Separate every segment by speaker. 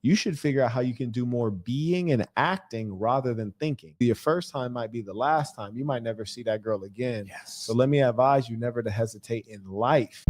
Speaker 1: You should figure out how you can do more being and acting rather than thinking. Your first time might be the last time. You might never see that girl again.
Speaker 2: Yes.
Speaker 1: So let me advise you never to hesitate in life.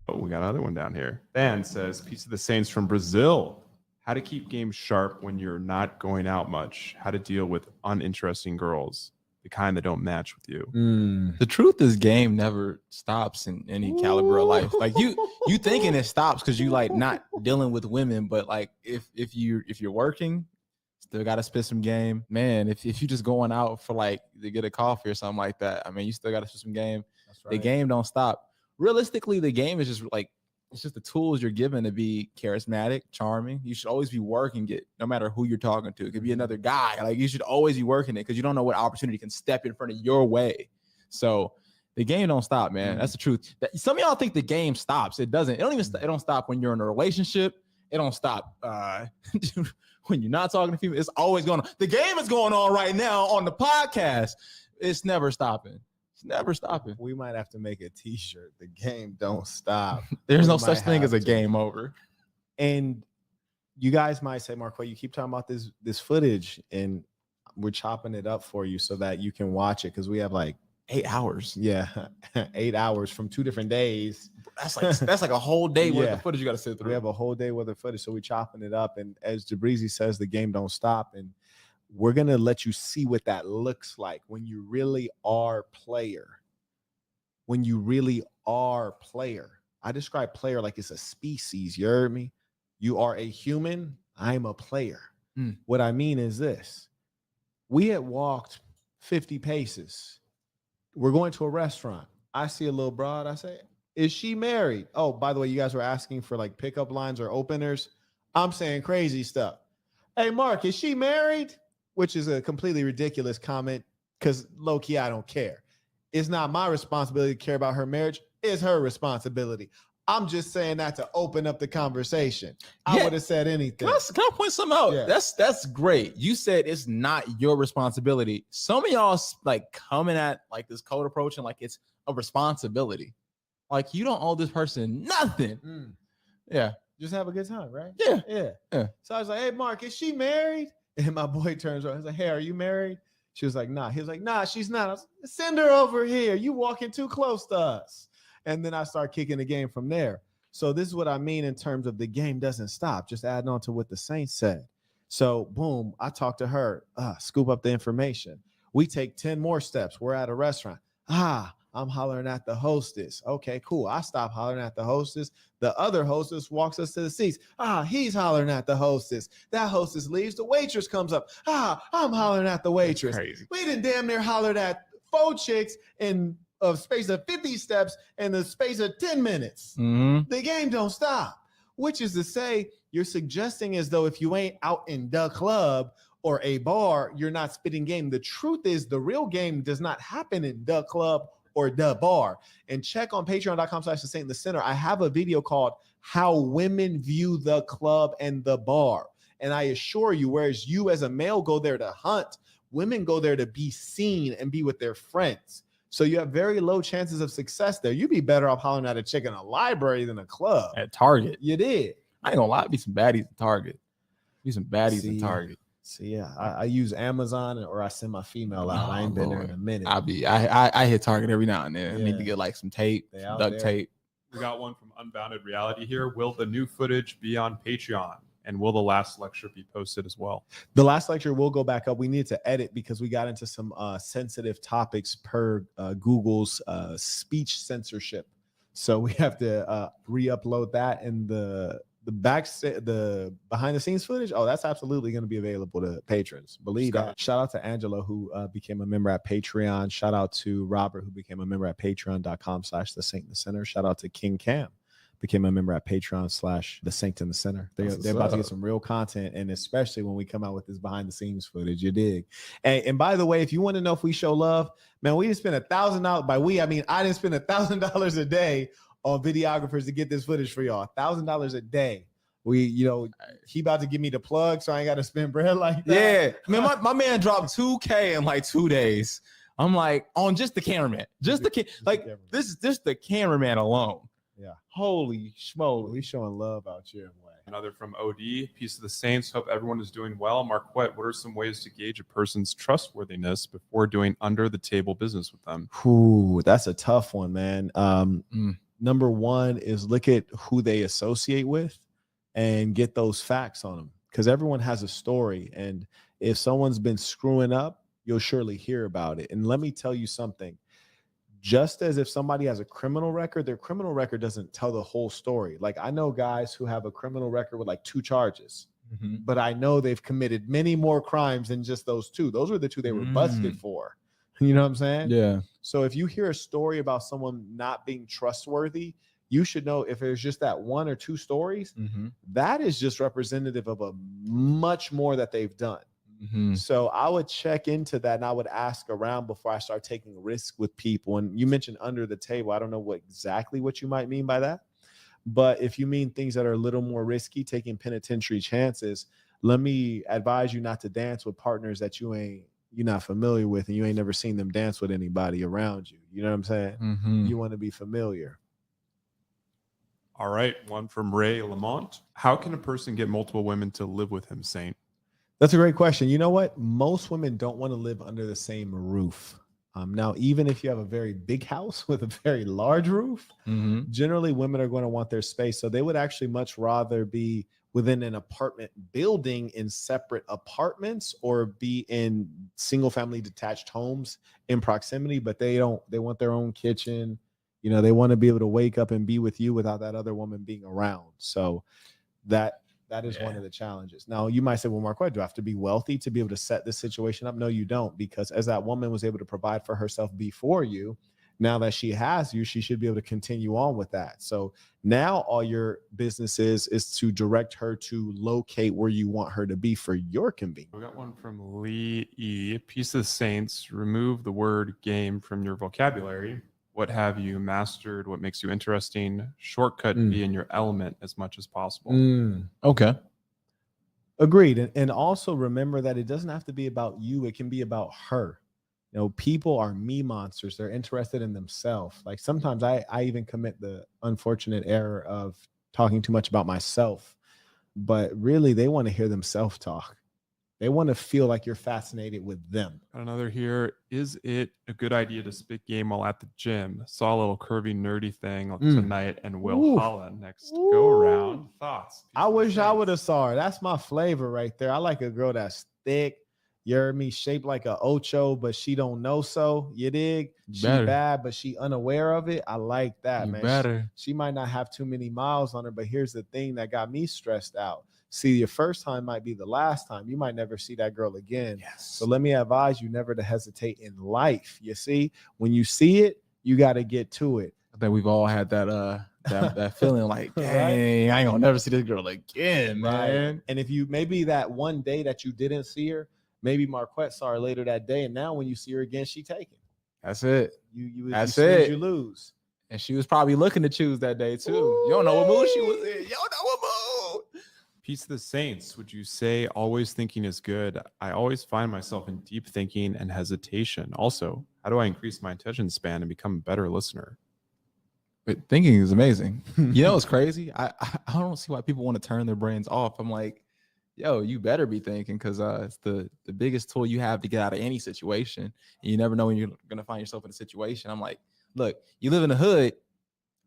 Speaker 3: Oh, we got another one down here. Dan says, Peace of the Saints from Brazil. How to keep game sharp when you're not going out much. How to deal with uninteresting girls, the kind that don't match with you.
Speaker 2: The truth is, game never stops in any caliber of life. Like you thinking it stops because you like not dealing with women, but like if you're working, still got to spit some game, man. If you just going out for like to get a coffee or something like that, I mean, you still got to spit some game. That's right. The game don't stop. Realistically, the game is just like, it's just the tools you're given to be charismatic, charming. You should always be working it, no matter who you're talking to. It could be another guy. Like you should always be working it because you don't know what opportunity can step in front of your way. So the game don't stop, man. That's the truth. Some of y'all think the game stops. It doesn't. It don't even. It don't stop when you're in a relationship. It don't stop when you're not talking to people. It's always going on. The game is going on right now on the podcast. It's never stopping. Never stopping.
Speaker 1: We might have to make a t-shirt. The game don't stop.
Speaker 2: There's no such thing as a game over.
Speaker 1: And you guys might say, Marquett, you keep talking about this footage, and we're chopping it up for you so that you can watch it because we have like
Speaker 2: 8 hours.
Speaker 1: Yeah, 8 hours from 2 different days.
Speaker 2: That's like a whole day worth of footage you got to sit through.
Speaker 1: We have a whole day worth of footage, so we're chopping it up. And as Jabrizi says, the game don't stop. And we're going to let you see what that looks like when you really are player. When you really are player. I describe player like it's a species. You heard me? You are a human. I'm a player. What I mean is this. We had walked 50 paces. We're going to a restaurant. I see a little broad. I say, is she married? Oh, by the way, you guys were asking for like pickup lines or openers. I'm saying crazy stuff. Hey, Mark, is she married? Which is a completely ridiculous comment because low-key, I don't care. It's not my responsibility to care about her marriage. It's her responsibility. I'm just saying that to open up the conversation. I would have said anything.
Speaker 2: Can I point something out?
Speaker 1: Yeah.
Speaker 2: That's great. You said it's not your responsibility. Some of y'all like coming at like this code approach and like it's a responsibility. Like you don't owe this person nothing. Yeah.
Speaker 1: Just have a good time, right?
Speaker 2: Yeah.
Speaker 1: So I was like, hey, Mark, is she married? And my boy turns around. He's like, hey, are you married? She was like, nah. He was like, nah, she's not. I was like, send her over here. You walking too close to us. And then I start kicking the game from there. So this is what I mean in terms of the game doesn't stop. Just adding on to what the Saints said. So boom, I talk to her, scoop up the information. We take 10 more steps. We're at a restaurant. I'm hollering at the hostess. Okay, cool. I stop hollering at the hostess. The other hostess walks us to the seats. He's hollering at the hostess. That hostess leaves. The waitress comes up. I'm hollering at the waitress. We done damn near hollered at 4 chicks in a space of 50 steps in the space of 10 minutes. The game don't stop, which is to say you're suggesting as though if you ain't out in the club or a bar, you're not spitting game. The truth is the real game does not happen in the club or the bar. And check on patreon.com/thesaintinthe-center. I have a video called How Women View the Club and the Bar. And I assure you, whereas you as a male go there to hunt, women go there to be seen and be with their friends. So you have very low chances of success there. You'd be better off hollering at a chick in a library than a club.
Speaker 2: At Target.
Speaker 1: You did.
Speaker 2: I ain't gonna lie, be some baddies at Target. Be some baddies at Target.
Speaker 1: See, yeah, I use Amazon or I send my female out. I ain't been there in a minute.
Speaker 2: I hit Target every now and then. I need to get like some tape, some duct tape.
Speaker 3: We got one from Unbounded Reality here. Will the new footage be on Patreon? And will the last lecture be posted as well?
Speaker 1: The last lecture will go back up. We need to edit because we got into some sensitive topics per Google's speech censorship. So we have to re-upload that, and the behind the scenes footage. Oh, that's absolutely going to be available to patrons. Believe that. Shout out to Angelo who became a member at Patreon. Shout out to Robert who became a member at patreon.com/thesaintinthe-center. Shout out to King Cam. Became a member at Patreon/thesaintinthe-center. They're about to get some real content, and especially when we come out with this behind the scenes footage, you dig. And by the way, if you want to know if we show love, man, we didn't spend $1,000. By we, I mean I didn't spend $1,000 a day on videographers to get this footage for y'all. $1,000 a day. He about to give me the plug, so I ain't got to spend bread like that.
Speaker 2: Yeah, man, my man dropped $2K in like 2 days. I'm like on just the cameraman, this the cameraman alone.
Speaker 1: Yeah.
Speaker 2: Holy schmoly.
Speaker 1: We showing love out here. Way.
Speaker 3: Another from OD, Peace of the Saints. Hope everyone is doing well. Marquette, what are some ways to gauge a person's trustworthiness before doing under the table business with them?
Speaker 1: Ooh, that's a tough one, man. Number one is look at who they associate with and get those facts on them, because everyone has a story. And if someone's been screwing up, you'll surely hear about it. And let me tell you something. Just as if somebody has a criminal record, their criminal record doesn't tell the whole story. Like I know guys who have a criminal record with like 2 charges, but I know they've committed many more crimes than just those 2. Those were the 2 they were busted for. You know what I'm saying?
Speaker 2: Yeah.
Speaker 1: So if you hear a story about someone not being trustworthy, you should know if there's just that 1 or 2 stories, that is just representative of a much more that they've done. So I would check into that and I would ask around before I start taking risks with people. And you mentioned under the table. I don't know exactly what you might mean by that. But if you mean things that are a little more risky, taking penitentiary chances, let me advise you not to dance with partners that you're not familiar with and you ain't never seen them dance with anybody around you. You know what I'm saying? You want to be familiar.
Speaker 3: All right. One from Ray Lamont. How can a person get multiple women to live with him, Saint?
Speaker 1: That's a great question. You know what? Most women don't want to live under the same roof. Now, even if you have a very big house with a very large roof, generally women are going to want their space. So they would actually much rather be within an apartment building in separate apartments or be in single family detached homes in proximity, but they want their own kitchen. You know, they want to be able to wake up and be with you without that other woman being around. So that is one of the challenges. Now, you might say, well, Marquette, do I have to be wealthy to be able to set this situation up? No, you don't, because as that woman was able to provide for herself before you, now that she has you, she should be able to continue on with that. So now all your business is to direct her to locate where you want her to be for your convenience.
Speaker 3: We got one from Lee E. Peace of the Saints. Remove the word game from your vocabulary. What have you mastered? What makes you interesting? Shortcut, be in your element as much as possible.
Speaker 2: Okay.
Speaker 1: Agreed. And also remember that it doesn't have to be about you. It can be about her. You know, people are me monsters. They're interested in themselves. Like sometimes I even commit the unfortunate error of talking too much about myself, but really they want to hear themselves talk. They want to feel like you're fascinated with them.
Speaker 3: Got another here. Is it a good idea to spit game while at the gym? Saw a little curvy, nerdy thing tonight and Will Holla next go around. Thoughts?
Speaker 1: I wish I would have saw her. That's my flavor right there. I like a girl that's thick. You heard me, shaped like a ocho, but she don't know so. You dig? She bad, but she unaware of it. I like that, man. She might not have too many miles on her, but here's the thing that got me stressed out. See, your first time might be the last time. You might never see that girl again. Yes. So let me advise you never to hesitate in life. You see, when you see it, you got to get to it.
Speaker 2: I think we've all had that feeling like, dang, I ain't gonna never see this girl again, man.
Speaker 1: And if you maybe that one day that you didn't see her, maybe Marquette saw her later that day, and now when you see her again, she taken.
Speaker 2: That's it.
Speaker 1: That's it. You lose.
Speaker 2: And she was probably looking to choose that day too. You don't know what mood she was in. You don't know what mood.
Speaker 3: Peace of the Saints. Would you say always thinking is good? I always find myself in deep thinking and hesitation. Also, how do I increase my attention span and become a better listener?
Speaker 2: But thinking is amazing. You know what's crazy? I don't see why people want to turn their brains off. I'm like, yo, you better be thinking, because it's the biggest tool you have to get out of any situation. And you never know when you're going to find yourself in a situation. I'm like, look, you live in the hood.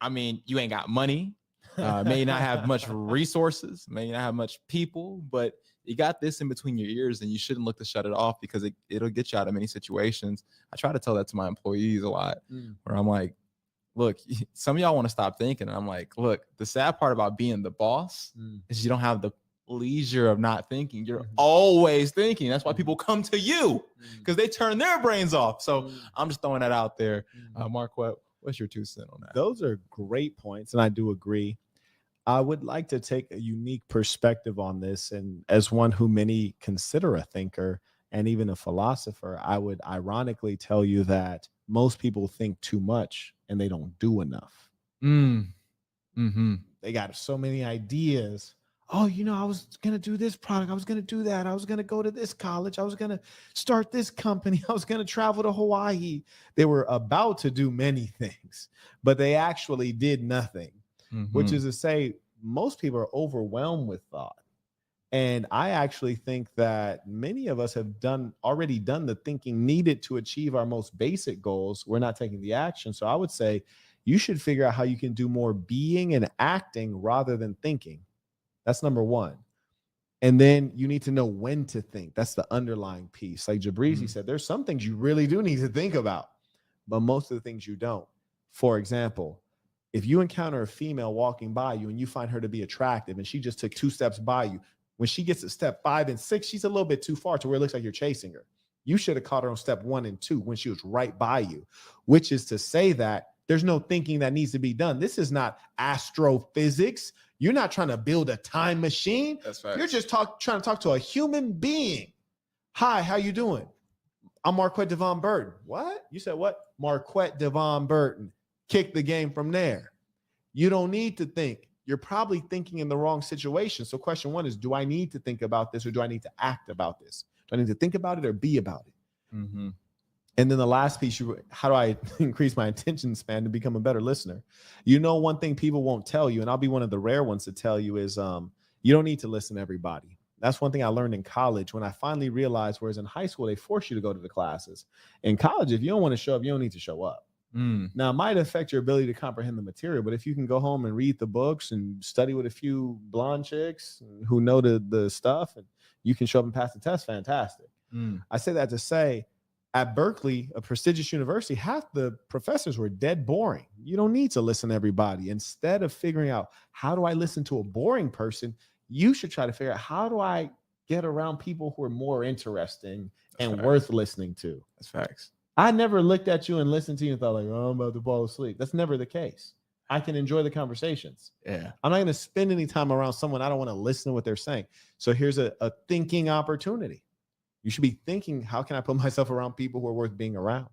Speaker 2: I mean, you ain't got money. May not have much resources, may not have much people, but you got this in between your ears and you shouldn't look to shut it off, because it'll get you out of many situations. I try to tell that to my employees a lot, where I'm like, look, some of y'all want to stop thinking. And I'm like, look, the sad part about being the boss is you don't have the leisure of not thinking. You're always thinking. That's why people come to you, because they turn their brains off. So I'm just throwing that out there. Marquette, what's your 2 cents on that?
Speaker 1: Those are great points, and I do agree. I would like to take a unique perspective on this. And as one who many consider a thinker and even a philosopher, I would ironically tell you that most people think too much and they don't do enough. They got so many ideas. Oh, you know, I was going to do this product. I was going to do that. I was going to go to this college. I was going to start this company. I was going to travel to Hawaii. They were about to do many things, but they actually did nothing. which
Speaker 2: Mhm.
Speaker 1: is to say most people are overwhelmed with thought. And I actually think that many of us have already done the thinking needed to achieve our most basic goals. We're not taking the action. So I would say you should figure out how you can do more being and acting rather than thinking. That's number one. And then you need to know when to think. That's the underlying piece. Like Jabrizi said, there's some things you really do need to think about, but most of the things you don't. For example, if you encounter a female walking by you and you find her to be attractive and she just took 2 steps by you, when she gets to step 5 and 6, she's a little bit too far to where it looks like you're chasing her. You should have caught her on step 1 and 2 when she was right by you, which is to say that there's no thinking that needs to be done. This is not astrophysics. You're not trying to build a time machine.
Speaker 2: That's facts.
Speaker 1: You're just trying to talk to a human being. Hi, how you doing? I'm Marquett Devon Burton. What? You said what? Marquett Devon Burton. Kick the game from there. You don't need to think. You're probably thinking in the wrong situation. So question 1 is, do I need to think about this or do I need to act about this? Do I need to think about it or be about it?
Speaker 2: Mm-hmm.
Speaker 1: And then the last piece, how do I increase my attention span to become a better listener? You know, one thing people won't tell you, and I'll be one of the rare ones to tell you, is you don't need to listen to everybody. That's one thing I learned in college when I finally realized, whereas in high school, they force you to go to the classes. In college, if you don't want to show up, you don't need to show up. Now, it might affect your ability to comprehend the material, but if you can go home and read the books and study with a few blonde chicks who know the stuff, and you can show up and pass the test, fantastic. I say that to say, at Berkeley, a prestigious university, half the professors were dead boring. You don't need to listen to everybody. Instead of figuring out, how do I listen to a boring person, you should try to figure out, how do I get around people who are more interesting and worth listening to?
Speaker 2: That's facts.
Speaker 1: I never looked at you and listened to you and thought like, oh, I'm about to fall asleep. That's never the case. I can enjoy the conversations.
Speaker 2: Yeah.
Speaker 1: I'm not going to spend any time around someone I don't want to listen to what they're saying. So here's a thinking opportunity. You should be thinking, how can I put myself around people who are worth being around?